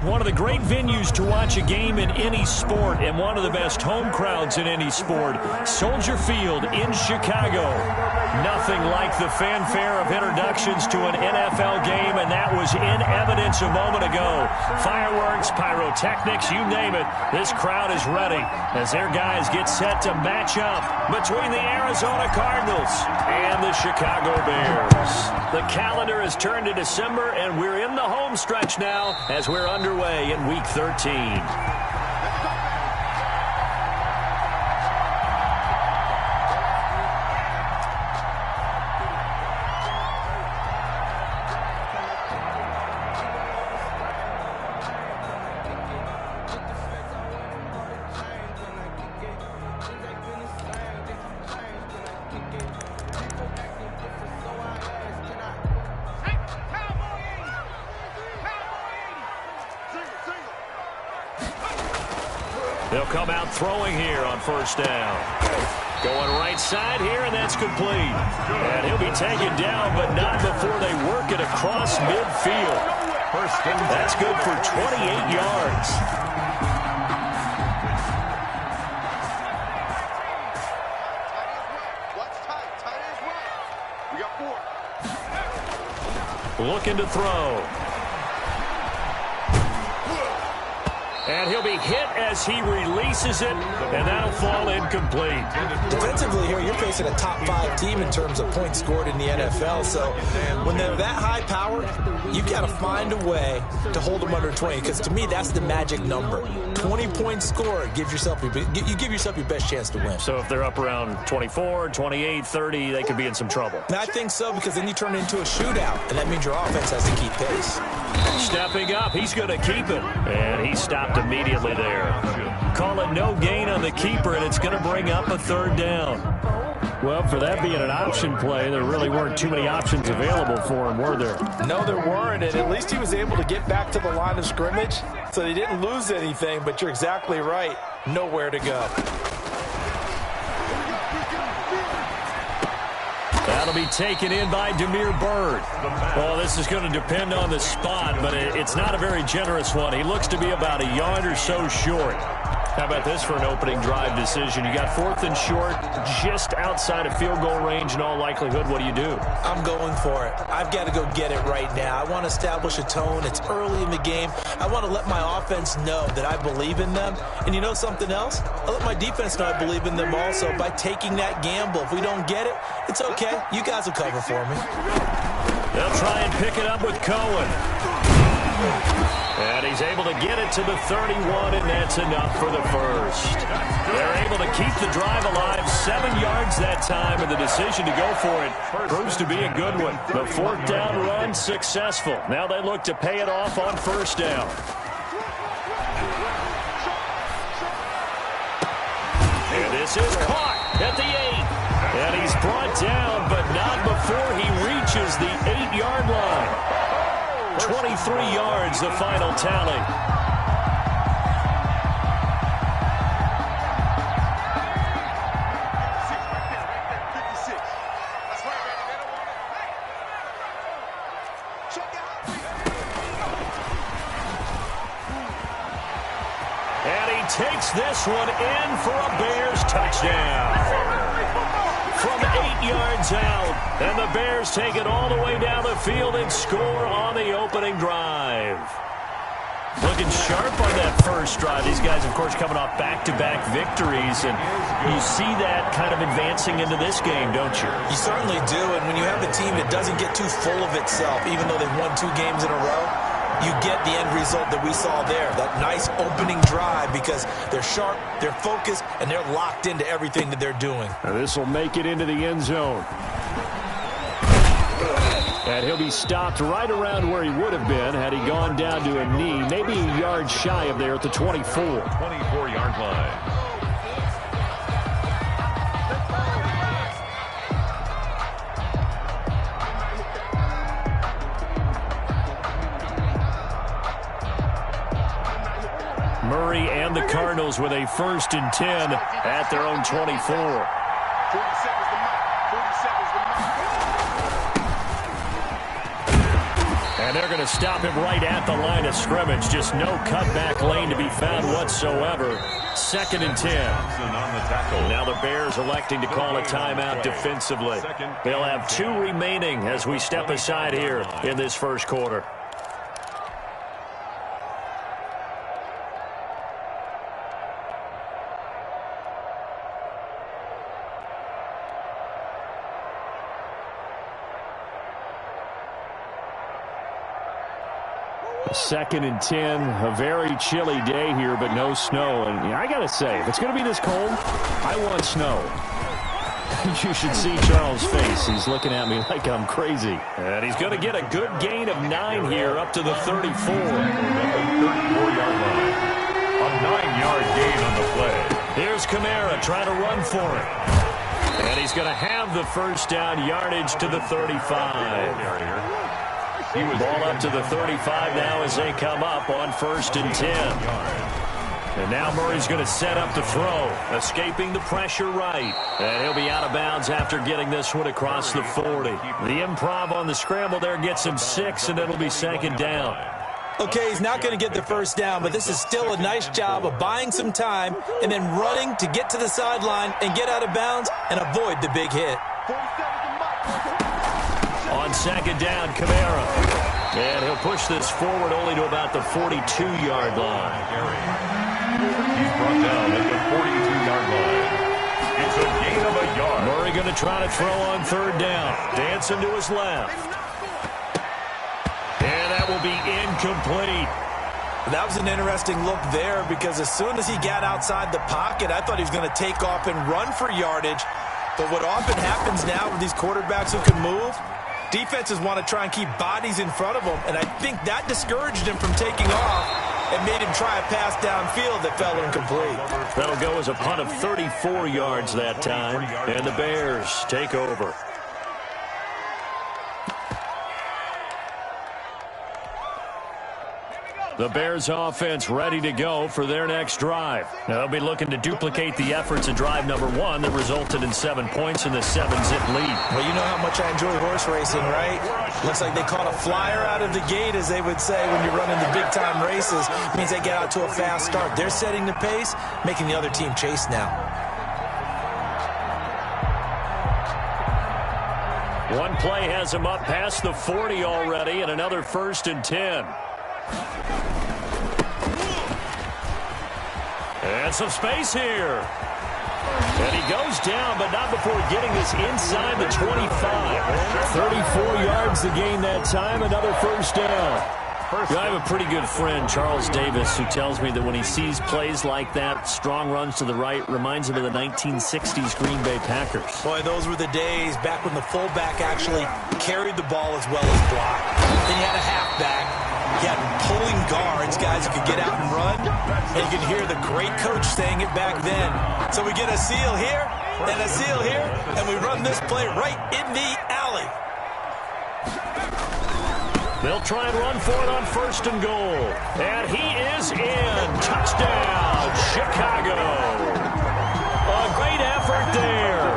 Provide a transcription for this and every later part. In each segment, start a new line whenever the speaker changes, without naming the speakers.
One of the great venues to watch a game in any sport, and one of the best home crowds in any sport. Soldier Field in Chicago. Nothing like the fanfare of introductions to an NFL game, and that was in evidence a moment ago. Fireworks, pyrotechnics, you name it. This crowd is ready as their guys get set to match up between the Arizona Cardinals and the Chicago Bears. The calendar has turned to December, and we're in the home stretch now as we're underway in Week 13. They'll come out throwing here on first down. Going right side here, and that's complete. And he'll be taken down, but not before they work it across midfield. That's good for 28 yards. Looking to throw. And he'll be hit as he releases it, and that'll fall incomplete.
Defensively here, you're facing a top 5 team in terms of points scored in the NFL. So when they're that high powered, you got to find a way to hold them under 20. Because to me, that's the magic number. 20 points scored, you give yourself your best chance to win.
So if they're up around 24, 28, 30, they could be in some trouble.
And I think so, because then you turn it into a shootout, and that means your offense has to keep pace.
Stepping up, he's going to keep it. And he stopped immediately there. Call it no gain on the keeper, and it's going to bring up a third down. Well, for that being an option play, there really weren't too many options available for him, were there?
No, there weren't, and at least he was able to get back to the line of scrimmage, so they didn't lose anything, but you're exactly right. Nowhere to go.
That'll be taken in by Damiere Byrd. Well, this is going to depend on the spot, but it's not a very generous one. He looks to be about a yard or so short. How about this for an opening drive decision? You got 4th and short, just outside of field goal range in all likelihood. What do you do?
I'm going for it. I've got to go get it right now. I want to establish a tone. It's early in the game. I want to let my offense know that I believe in them. And you know something else? I let my defense know I believe in them also by taking that gamble. If we don't get it, it's okay. You guys will cover for me.
They'll try and pick it up with Cohen. And he's able to get it to the 31, and that's enough for the first. They're able to keep the drive alive, 7 yards that time, and the decision to go for it proves to be a good one. The 4th down run successful. Now they look to pay it off on first down. And this is caught at the 8. And he's brought down, but not before he reaches the 8-yard line. 23 yards, the final tally. And he takes this one in for a Bears touchdown. From 8 yards out, and the Bears take it all the way down the field and score on the opening drive. Looking sharp on that first drive. These guys, of course, coming off back-to-back victories, and you see that kind of advancing into this game, don't you?
You certainly do, and when you have a team that doesn't get too full of itself, even though they've won 2 games in a row, you get the end result that we saw there, that nice opening drive, because they're sharp, they're focused, and they're locked into everything that they're doing.
Now this will make it into the end zone. And he'll be stopped right around where he would have been had he gone down to a knee, maybe a yard shy of there at the 24.
24-yard line.
Murray and the Cardinals with a 1st and 10 at their own 24. And they're they're going to stop him right at the line of scrimmage. Just no cutback lane to be found whatsoever. 2nd and 10. Now the Bears electing to call a timeout defensively. They'll have 2 remaining as we step aside here in this first quarter.
Second and 10, a very chilly day here, but no snow. And I got to say, if it's going to be this cold, I want snow. You should see Charles' face. He's looking at me like I'm crazy.
And he's going to get a good gain of 9 here up to the 34.
34-yard line. A 9-yard gain on the play.
Here's Kamara trying to run for it. And he's going to have the first down yardage to the 35. Ball up to the 35 now as they come up on 1st and 10. And now Murray's going to set up the throw, escaping the pressure right. And he'll be out of bounds after getting this one across the 40. The improv on the scramble there gets him 6, and it'll be 2nd down.
Okay, he's not going to get the first down, but this is still a nice job of buying some time and then running to get to the sideline and get out of bounds and avoid the big hit.
On 2nd down, Kamara. And he'll push this forward only to about the 42-yard line.
He's brought down at the 42-yard line. It's a gain of a yard.
Murray going to try to throw on 3rd down. Dancing to his left. And that will be incomplete.
That was an interesting look there because as soon as he got outside the pocket, I thought he was going to take off and run for yardage. But what often happens now with these quarterbacks who can move, defenses want to try and keep bodies in front of them, and I think that discouraged him from taking off and made him try a pass downfield that fell incomplete.
That'll go as a punt of 34 yards that time, and the Bears take over. The Bears offense ready to go for their next drive. Now they'll be looking to duplicate the efforts of drive number 1 that resulted in 7 points in the 7-zip lead.
Well, you know how much I enjoy horse racing, right? Looks like they caught a flyer out of the gate, as they would say when you're running the big-time races. It means they get out to a fast start. They're setting the pace, making the other team chase now.
One play has him up past the 40 already, and another 1st and 10. And some space here. And he goes down, but not before getting this inside the 25. 34 yards to gain that time, another 1st down. I have a pretty good friend, Charles Davis, who tells me that when he sees plays like that, strong runs to the right, reminds him of the 1960s Green Bay Packers.
Boy, those were the days back when the fullback actually carried the ball as well as blocked. Then you had a halfback. You had pulling guards, guys who could get out and run. And you could hear the great coach saying it back then. So we get a seal here and a seal here, and we run this play right in the alley.
They'll try and run for it on 1st and goal. And he is in. Touchdown, Chicago. A great effort there.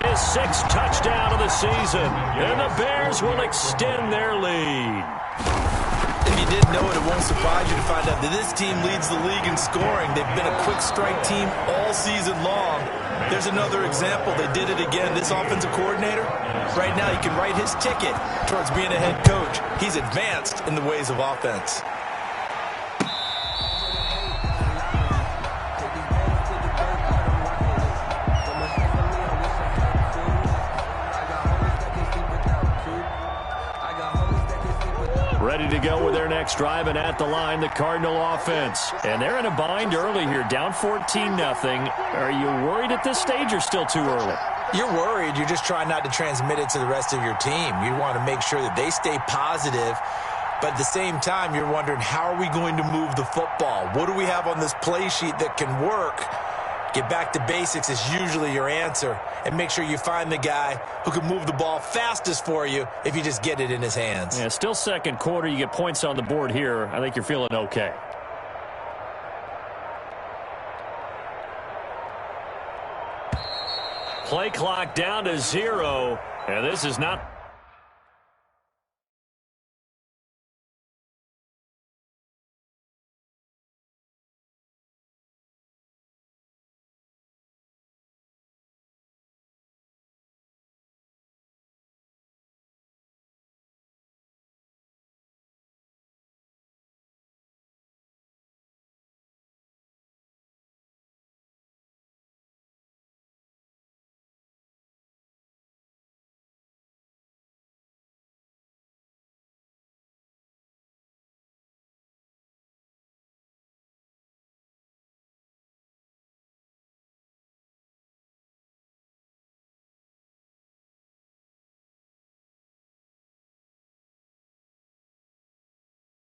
His 6th touchdown of the season. And the Bears will extend their lead.
If you didn't know it, it won't surprise you to find out that this team leads the league in scoring. They've been a quick strike team all season long. There's another example. They did it again. This offensive coordinator, right now he can write his ticket towards being a head coach. He's advanced in the ways of offense.
Ready to go with their next drive, and at the line, the Cardinal offense. And they're in a bind early here, down 14-0. Are you worried at this stage or still too early?
You're worried. You're just trying not to transmit it to the rest of your team. You want to make sure that they stay positive, but at the same time, you're wondering, how are we going to move the football? What do we have on this play sheet that can work? Get back to basics is usually your answer, and make sure you find the guy who can move the ball fastest for you if you just get it in his hands.
Yeah, still 2nd quarter. You get points on the board here. I think you're feeling okay. Play clock down to 0, and this is not